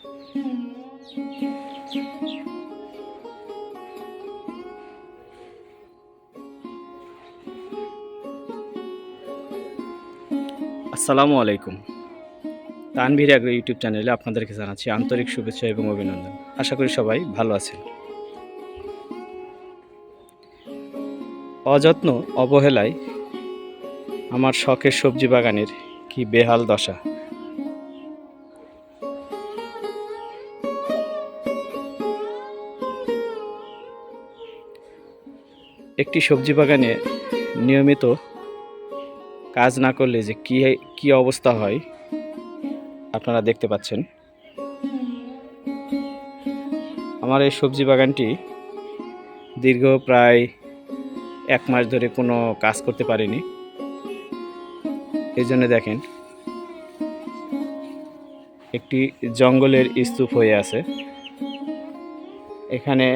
আসসালামু আলাইকুম। Tanvir agro YouTube চ্যানেলে আপনাদেরকে জানাচ্ছি আন্তরিক শুভেচ্ছা এবং অভিনন্দন। আশা করি সবাই ভালো আছেন। অযত্ন অবহেলায় আমার শখের সবজি বাগানের কি বেহাল দশা। একটি সবজি বাগানে নিয়মিত কাজ না করলে যে কি অবস্থা হয় আপনারা দেখতে পাচ্ছেন। আমার এই সবজি বাগানটি দীর্ঘ প্রায় 1 মাস ধরে কোনো কাজ করতে পারিনি। এই জন্য দেখেন একটি জঙ্গলের স্তূপ হয়ে আছে। এখানে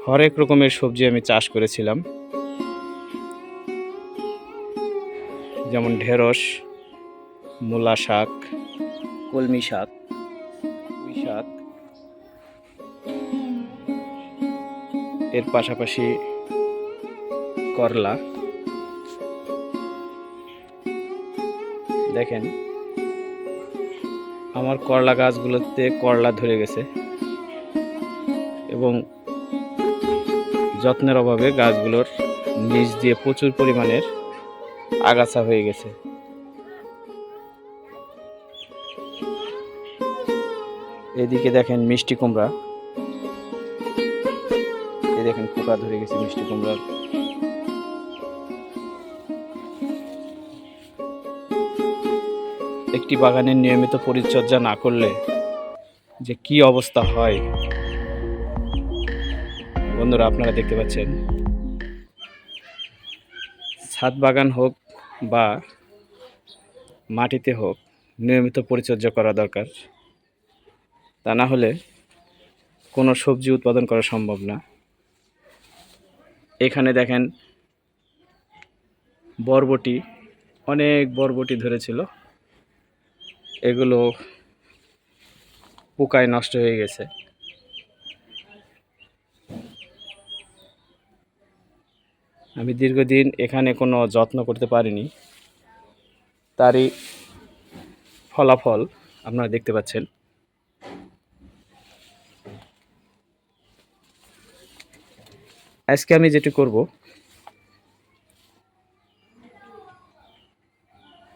হরেক রকমের সবজি আমি চাষ করেছিলাম, যেমন ঢেঁড়স, মূলা শাক, কলমি শাক, পুঁই শাক, এর পাশাপাশি করলা। দেখেন আমার করলা গাছগুলোতে করলা ধরে গেছে এবং যত্নের অভাবে গাছগুলোর নিচ দিয়ে প্রচুর পরিমাণের আগাছা হয়ে গেছে। এদিকে দেখেন মিষ্টি কুমড়া, এই দেখেন পোকা ধরে গেছে মিষ্টি কুমড়ার। একটি বাগানের নিয়মিত পরিচর্যা না করলে যে কি অবস্থা হয় বন্ধুরা আপনারা দেখতে পাচ্ছেন। ছাদ বাগান হোক বা মাটিতে হোক, নিয়মিত পরিচর্যা করা দরকার। তা না হলে কোনো সবজি উৎপাদন করা সম্ভব না। এখানে দেখেন বরবটি, অনেক বরবটি ধরেছিল, এগুলো পোকায় নষ্ট হয়ে গেছে। আমি দীর্ঘদিন এখানে কোনো যত্ন করতে পারিনি, তারই ফলাফল আপনারা দেখতে পাচ্ছেন। আজকে আমি যেটি করব,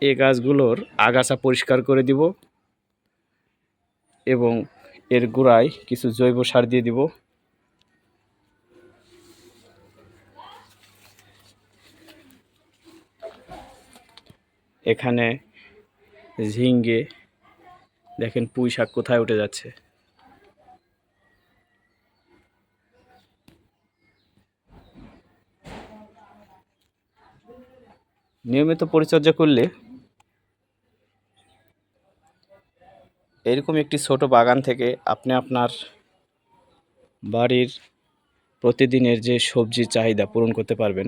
এই গাছগুলোর আগাছা পরিষ্কার করে দিব এবং এর গোড়ায় কিছু জৈব সার দিয়ে দিব। এখানে ঝিঙ্গে, দেখেন পুঁই শাক কোথায় উঠে যাচ্ছে। নিয়মিত পরিচর্যা করলে এরকম একটি ছোট বাগান থেকে আপনি আপনার বাড়ির প্রতিদিনের যে সবজির চাহিদা পূরণ করতে পারবেন।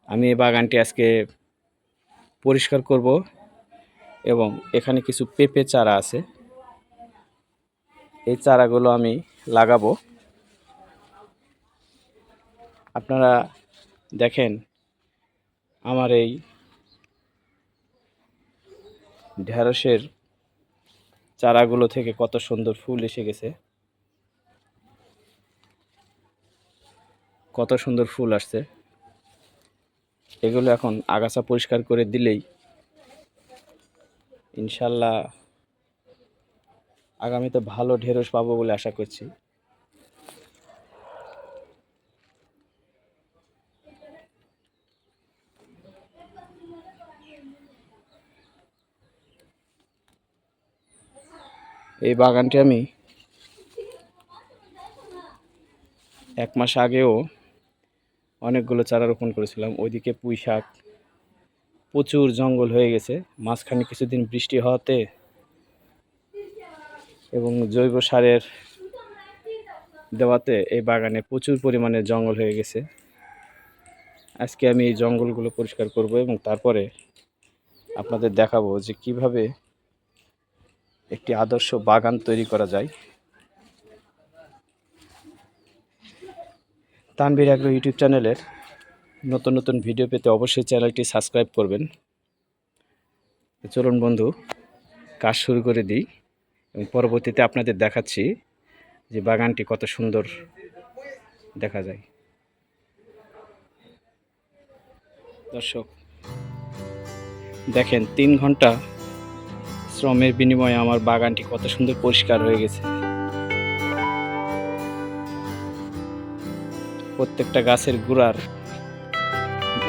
আমি এই বাগানটি আজকে পরিষ্কার করব এবং এখানে কিছু পেঁপে চারা আছে, এই চারাগুলো আমি লাগাবো। আপনারা দেখেন আমার এই ঢেঁড়সের চারাগুলো থেকে কত সুন্দর ফুল এসে গেছে, কত সুন্দর ফুল আসছে। এগুলো এখন আগাছা পরিষ্কার করে দিলেই ইনশাল্লাহ আগামীতে ভালো ঢেঁড়স পাবো বলে আশা করছি। এই বাগানটি আমি 1 মাস আগেও অনেকগুলো চারা রোপণ করেছিলাম। ওইদিকে পুঁই শাক, প্রচুর জঙ্গল হয়ে গেছে মাঝখানে কিছুদিন বৃষ্টি হওয়াতে এবং জৈব সারের দেওয়াতে এই বাগানে প্রচুর পরিমাণে জঙ্গল হয়ে গেছে। আজকে আমি এই জঙ্গলগুলো পরিষ্কার করব এবং তারপরে আপনাদের দেখাবো যে কিভাবে একটি আদর্শ বাগান তৈরি করা যায়। তানভীর অ্যাগ্রো ইউটিউব চ্যানেলের নতুন নতুন ভিডিও পেতে অবশ্যই চ্যানেলটি সাবস্ক্রাইব করবেন। চলুন বন্ধু, কাজ শুরু করে দিই এবং পরবর্তীতে আপনাদের দেখাচ্ছি যে বাগানটি কত সুন্দর দেখা যায়। দর্শক দেখেন, 3 ঘন্টা শ্রমের বিনিময়ে আমার বাগানটি কত সুন্দর পরিষ্কার হয়ে গেছে। প্রত্যেকটা গাছের গোড়ার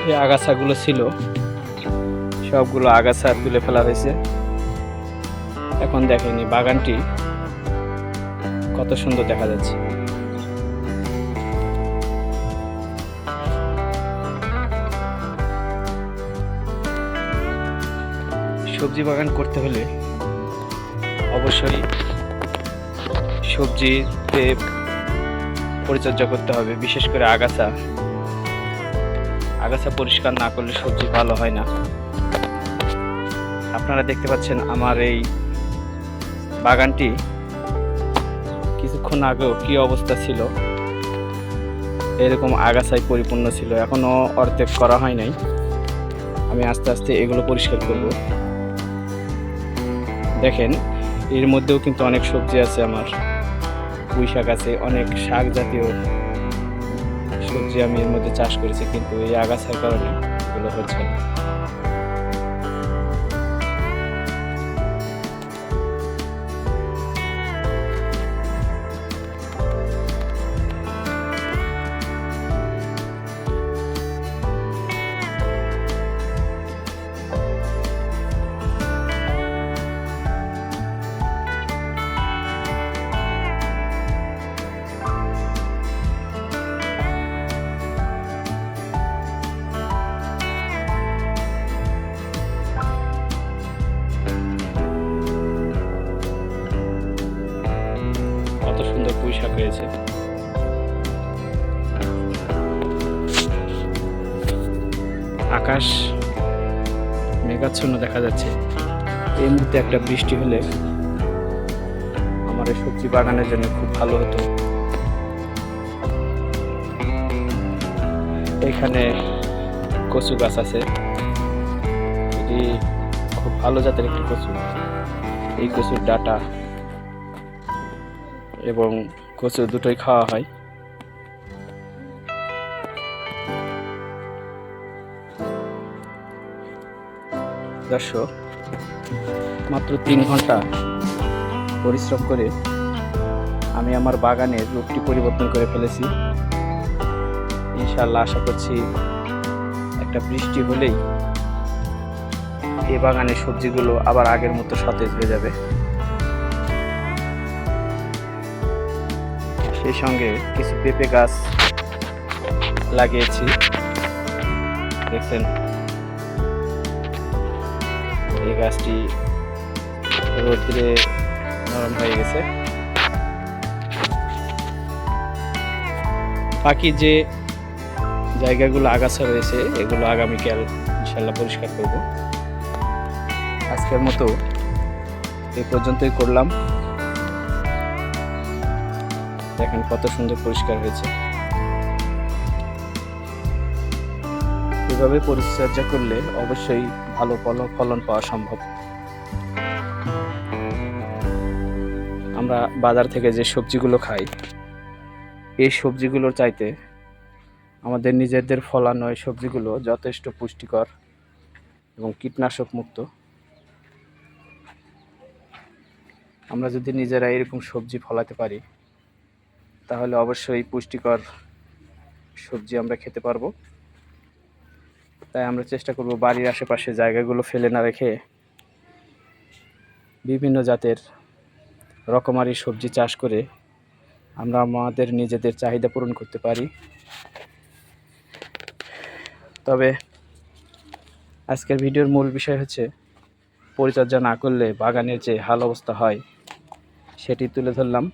যে আগাছাগুলো ছিল সবগুলো আগাছা তুলে ফেলা হয়েছে। এখন দেখেন এই বাগানটি কত সুন্দর দেখা যাচ্ছে। সবজি বাগান করতে হলে অবশ্যই সবজিতে পরিচর্যা করতে হবে, বিশেষ করে আগাছা পরিষ্কার না করলে সবজি ভালো হয় না। আপনারা দেখতে পাচ্ছেন আমার এই বাগানটি কিছুক্ষণ আগেও কি অবস্থা ছিল, এরকম আগাছায় পরিপূর্ণ ছিল। এখনো অর্ধেক করা হয় নাই, আমি আস্তে আস্তে এগুলো পরিষ্কার করব। দেখেন এর মধ্যেও কিন্তু অনেক সবজি আছে, আমার পুঁই শাক আছে, অনেক শাক জাতীয় সবজি আমি এর মধ্যে চাষ করেছি, কিন্তু এই আগাছার কারণে এগুলো হচ্ছে না। কত সুন্দর পুঁই শাক হয়েছে। আকাশ মেঘাচ্ছন্ন দেখা যাচ্ছে। এই মুহূর্তে একটা বৃষ্টি হলে আমার এই সবজি বাগানের জন্য খুব ভালো হতো। এখানে কচু গাছ আছে, এটি খুব ভালো জাতের একটি কচু। এই কচুর ডাঁটা এবং কচু দুটোই খাওয়া হয়। দর্শক, মাত্র 3 ঘন্টা পরিশ্রম করে আমি আমার বাগানের রূপটি পরিবর্তন করে ফেলেছি। ইনশাআল্লাহ আশা করছি একটা বৃষ্টি হলেই এই বাগানের সবজিগুলো আবার আগের মতো সতেজ হয়ে যাবে। সেই সঙ্গে কিছু পেঁপে গাছ লাগিয়েছি, দেখছেন এই গাছটি রোদ্রে নরম হয়ে গেছে। বাকি যে জায়গাগুলো আগাছা রয়েছে এগুলো আগামীকাল ইনশাল্লাহ পরিষ্কার করব। আজকের মতো এই পর্যন্তই করলাম। দেখেন কত সুন্দর পরিষ্কার হয়েছে। এভাবে পরিচর্যা করলে অবশ্যই ভালো ফলন পাওয়া সম্ভব। আমরা বাজার থেকে যে সবজিগুলো খাই, এই সবজিগুলোর চাইতে আমাদের নিজেদের ফলানো এই সবজিগুলো যথেষ্ট পুষ্টিকর এবং কীটনাশক মুক্ত। আমরা যদি নিজেরা এরকম সবজি ফলাতে পারি তাহলে অবশ্যই পুষ্টিকর সবজি আমরা খেতে পারবো। তাই আমরা চেষ্টা করব বাড়ির আশেপাশে জায়গাগুলো ফেলে না রেখে বিভিন্ন জাতের রকমারি সবজি চাষ করে আমরা আমাদের নিজেদের চাহিদা পূরণ করতে পারি। তবে আজকের ভিডিওর মূল বিষয় হচ্ছে পরিচর্যা না করলে বাগানের যে হাল অবস্থা হয় সেটি তুলে ধরলাম,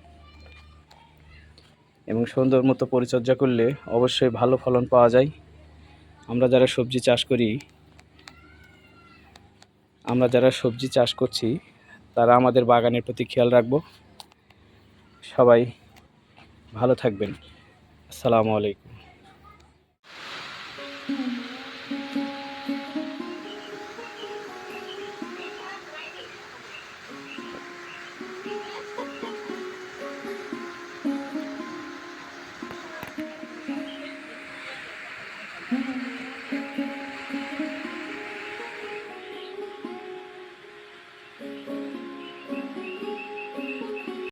এবং সুন্দর মতো পরিচর্যা করলে অবশ্যই ভালো ফলন পাওয়া যায়। আমরা যারা সবজি চাষ করছি তারা আমাদের বাগানের প্রতি খেয়াল রাখবো। সবাই ভালো থাকবেন। আসসালামু আলাইকুম।